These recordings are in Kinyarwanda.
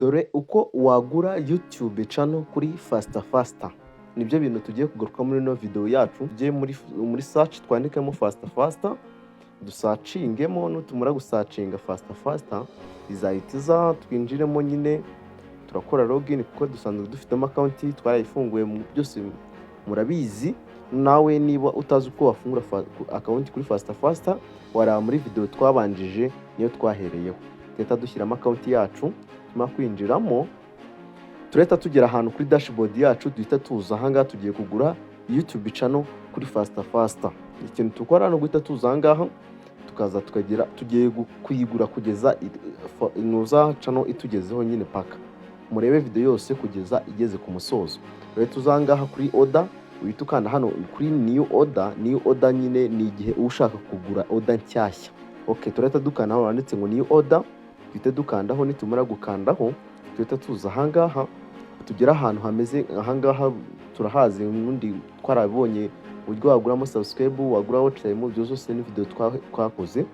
Dore uko wagura YouTube channel kuri Fasta. Nibyo bintu tugiye kugaruka muri no video yacu. Tugiye muri search twandikemo Fasta. Dusacingemo nutumura gusacinga Fasta. Izahitiza twinjiremo nyine turakora login kuko dusanzwe dufitemo account twarayifunguye mu byose murabizi. Nawe niba utazi uko wafungura account kuri Fasta wara muri video twabanjije niyo twahereyeho. Teta dushyiramo account yacu tuma kwinjiramo tureta tugera ahantu kuri dashboard yacu duhita tuza ahangaha tugiye kugura YouTube channel kuri Fasta. Ikintu tukora no guhita tuza ahangaha tukaza tukagera tugiye kuyigura kugeza inuza channel itugezeho nyine paka murebe video yose kugeza igeze ku musozo. Rero tuzangaha kuri order witukana hano kuri new order nyine ni igihe ushaka kugura order nshyashya. Okay, tureta dukana aho handitse ngo new order twite dukandaho nitumara gukandaho twita tuza ahangaha tugera ahantu hameze ahangaha turahazi n'undi twarabonye uburyo waguramo subscribe wagura watch time byo zose ni video twakoze.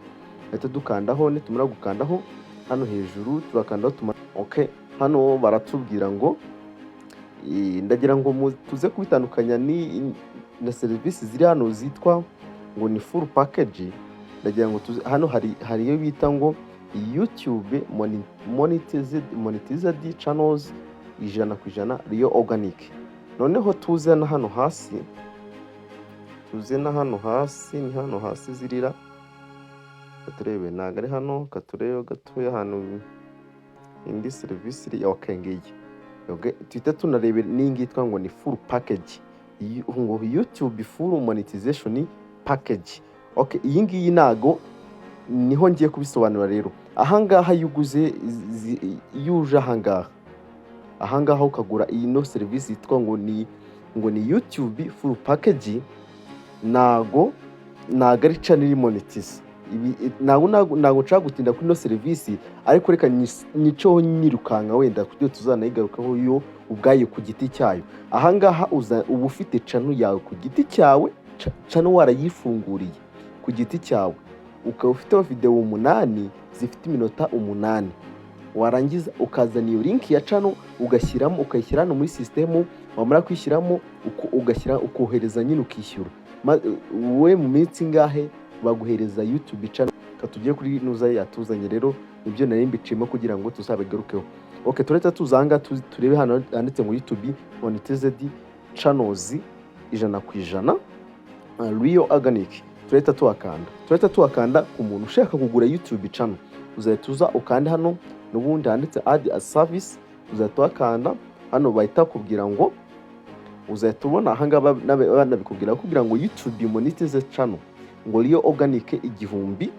Twita dukandaho nitumara gukandaho hano hejuru turakandaho okay, hano baratubwira ngo ndagira ngo tuze kubitandukanya na service ziri hano zitwa ngo ni full package. Ndagira ngo hano hari iyo bita ngo YouTube monetized channels 100% Rio Organic. Noneho tuze na hano hasi ni hano hasi zirira katurebe nagare hano katurebe gatoya hano indi service iri okay ngiye. Okay, twita tunarebe ningitwa ngo ni full package ngo YouTube full monetization package. Okay, iyi ngiyi nago niho ngiye kubisobanura rero. Ahangaha yuguze yuje ahangaha ukagura iyi no service yitwa ngo ni YouTube full package nago ari channel monetize. Ibi nago nshaka gutinda kuri no service ariko reka nico nyirukanga wenda kujyo tuzanayigarukaho yo ubwaye ku giti cyayo. Ahangaha uba ufite channel yawe ku giti cyawe, channel warayifunguriye ku giti cyawe ukaba ufite video 8 zifite iminota 8 warangiza ukazana iyo link ya channel ugashyiramo ukayishyirana muri system wamara kwishyiramo ugashyira ukohereza nyine ukishyura we mu minsi ngahe baguhereza YouTube channel. Katugiye kuri nuza yatuzanye rero nibyo nari mbicimo kugira ngo tuzabigarukeho. Okay, tureta tuzanga turebe hano handitse ngo YouTube monetized channels 100% Rio Organic. Tureta tuwakanda ku muntu ushaka kugura YouTube channel uzahita ukanda hano n'ubundi handitse add a service uzahita wakanda hano bahita kubwira ngo uzahita ubona ahanga nabikubwira kugira ngo YouTube monetize channel ngo Rio Organic 1000.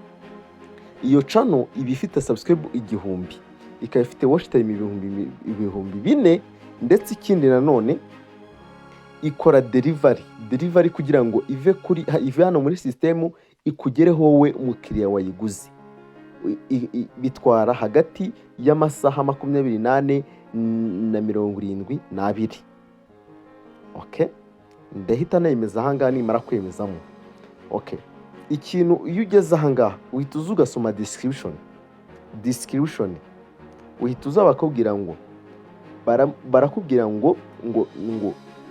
Iyo channel iba ifite subscribe 1000 ikaba ifite watch time 4,000 ndetse ikindi nanone ikora delivery kugira ngo ive hano muri system ikugereho wowe umukiriya wayiguze. Bitwara hagati y'amasaha 28 na 72. Okay, ndahita nemeza ahangaha nimara kwemezamo. Okay, ikintu iyo ugeze ahangaha uhita ugasoma description uhita uzabakubwira ngo barakubwira ngo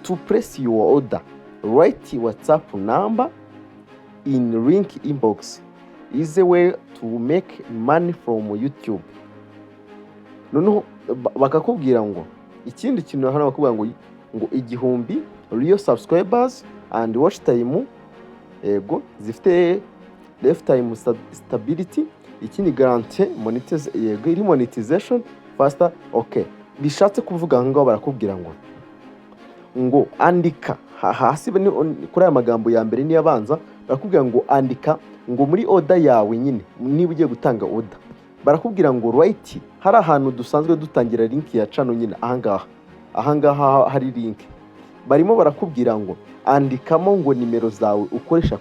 to place your order write WhatsApp number in link inbox is a way to make money from YouTube. Noneho bakakubwira ngo ikindi kintu hano bakubwira ngo 1000 Rio subscribers and watch time ego zifite lifetime stability ikindi guarantee monetization faster. Okay, bishatse kuvuga ngo barakubwira ngo andika hasi kuri aya magambo ya mbere ni abanza barakubwira ngo andika ngo muri order yawe nyine niba ugiye gutanga order barakubwira ngo write hari ahantu dusanzwe dutangira link ya channel nyine ahangaha hari link barimo barakubwira ngo andikamo ngo nimero zawe ukoresha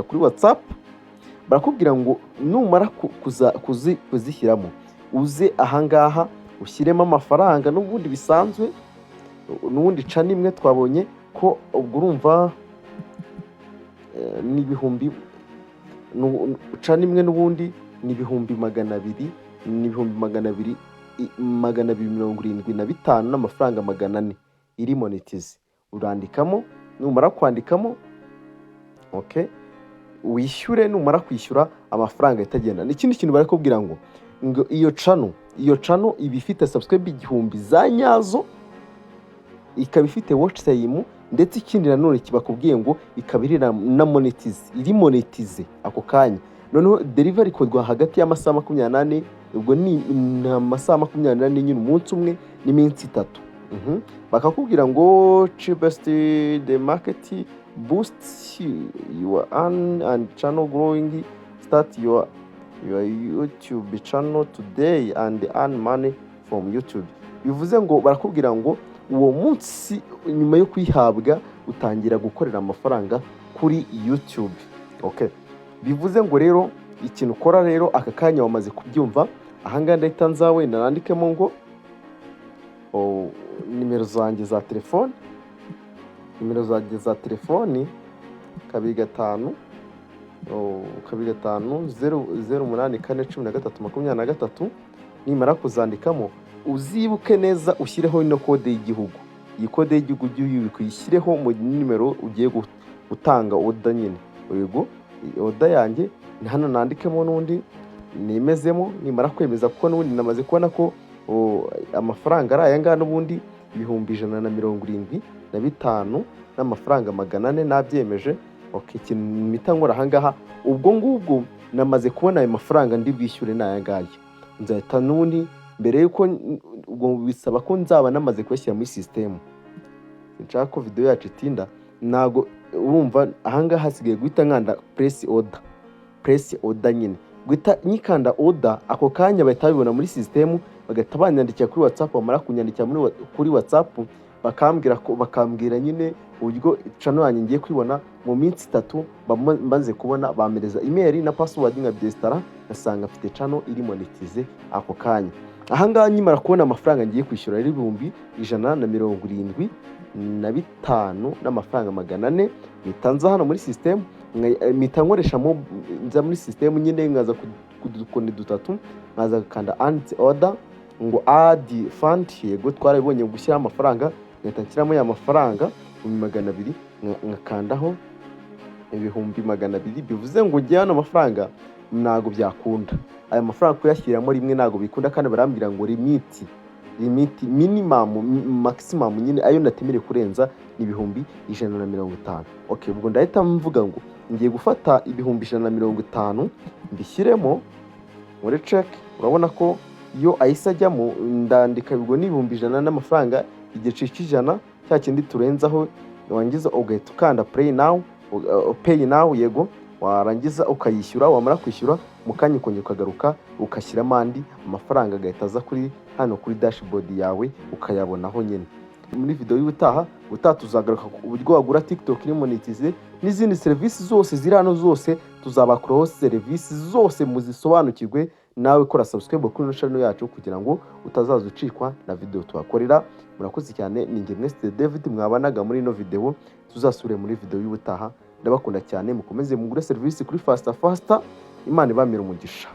kuri WhatsApp barakubwira ngo numara kuzishyiramo uze ahangaha ushyiremo amafaranga n'ubundi bisanzwe n'ubundi channel imwe twabonye ko ubwo urumva n'ibihumbi channel imwe n'ubundi ni 200 ni ibihumbi 275 n'amafaranga 400 iri monetize. Urandikamo, numara kwandikamo okay, wishyure, numara kwishyura amafaranga itagenda. N'ikindi kintu bari kubwira ngo iyo channel iba ifite subscribe 1000 za nyazo, ikaba ifite watch time, ndetse ikindi nanone kibakubwiye ngo ikaba iri na monetize ako kanya. Noneho delivery ikorwa hagati y'amasaha 28, ubwo ni amasaha 28 nyine umunsi umwe n'iminsi 3. Bakakubwira ngo cheapest the market boosts your earn and channel growing. Start your YouTube channel today and earn money from YouTube. Bivuze ngo barakubwira ngo uwo munsi nyuma yo kwihabwa utangira gukorera amafaranga kuri YouTube. Okay, bivuze ngo rero ikintu ukora rero aka kanya wamaze kubyumva. Ahanga ndahita nzawe nandikemo ngo nimero zanjye za telefone, 255 0841323. Nimara kuzandikamo uzibuke neza ushyireho ino kode y'igihugu. Iyi kode y'igihugu ugiye kuyishyireho mu nimero ugiye gutanga order nyine. Yego order yanjye ni hano nandikemo n'undi nemezemo. Nimara kwemeza kuko n'ubundi namaze kubona ko amafaranga ari aya ngana n'ubundi 175 n'amafaranga 400 nabyemeje. Okay, ikintu mpita nkora ahangaha, ubwo ngubwo namaze kubona ayo mafaranga ndi bwishyure n'aya ngaya. Nzahita n'ubundi mbere yuko ubwo bisaba ko nzaba namaze kuyashyira muri system. Nshaka ko video yacu itinda, nago urumva ahangaha hasigaye guhita nkanda press order nyine. Guhita nyikanda order, ako kanya bahita babibona muri system, bagahita banyandikira kuri WhatsApp. Bamara kunyandikira kuri WhatsApp bakambwira nyine uburyo channel yanjye ngiye kwibona mu minsi 3. Bamaze kubona bamereza email na password nka Bestara, nasanga mfite channel iri monetize ako kanya. Ahangaha nyimara kubona amafaranga ngiye kwishyura ari 175 n'amafaranga 400, nitanza hano muri system, mitankoresha nza muri system nyine ngaza kudukoni 3, ngaza gukanda add order ngo add fund. Yego twarabibonye gushyira amafaranga, ngahita nshyiramo ya mafaranga 200, ngakandaho 200. Bivuze ngo njye hano amafaranga ntago byakunda. Aya mafaranga kuyashyiramo rimwe ntago bikunda, kandi barambwira ngo limit minimum maximum nyine ayo natemere kurenza ni 150. Okay, ubwo ndahita mvuga ngo ngiye gufata 150 mbishyiremo muri check. Urabona ko iyo ahise ajyamo ndandika ubwo ni 100 n'amafaranga igice cy'ijana cya kindi turenzaho. Wangiza ugahita ukanda pay now. Yego warangiza ukayishyura. Wamara kwishyura mukanya ukongera ukagaruka ukashyiramo andi amafaranga agahita aza kuri hano kuri dashboard yawe ukayabonaho nyine. Muri video y'ubutaha tuzagaruka ku buryo wagura TikTok iri monetize n'izindi services zose ziri hano zose. Tuzabakuraho services zose muzisobanukirwe. Nawe kora subscribe kuri channel yacu kugira ngo utazaza ucikwa na video tubakorera. Murakoze cyane. Ni njye Mr David mwabanaga muri ino video. Tuzasure muri video y'ubutaha. Ndabakunda cyane, mukomeze mugure service kuri faster. Imana ibamira umugisha.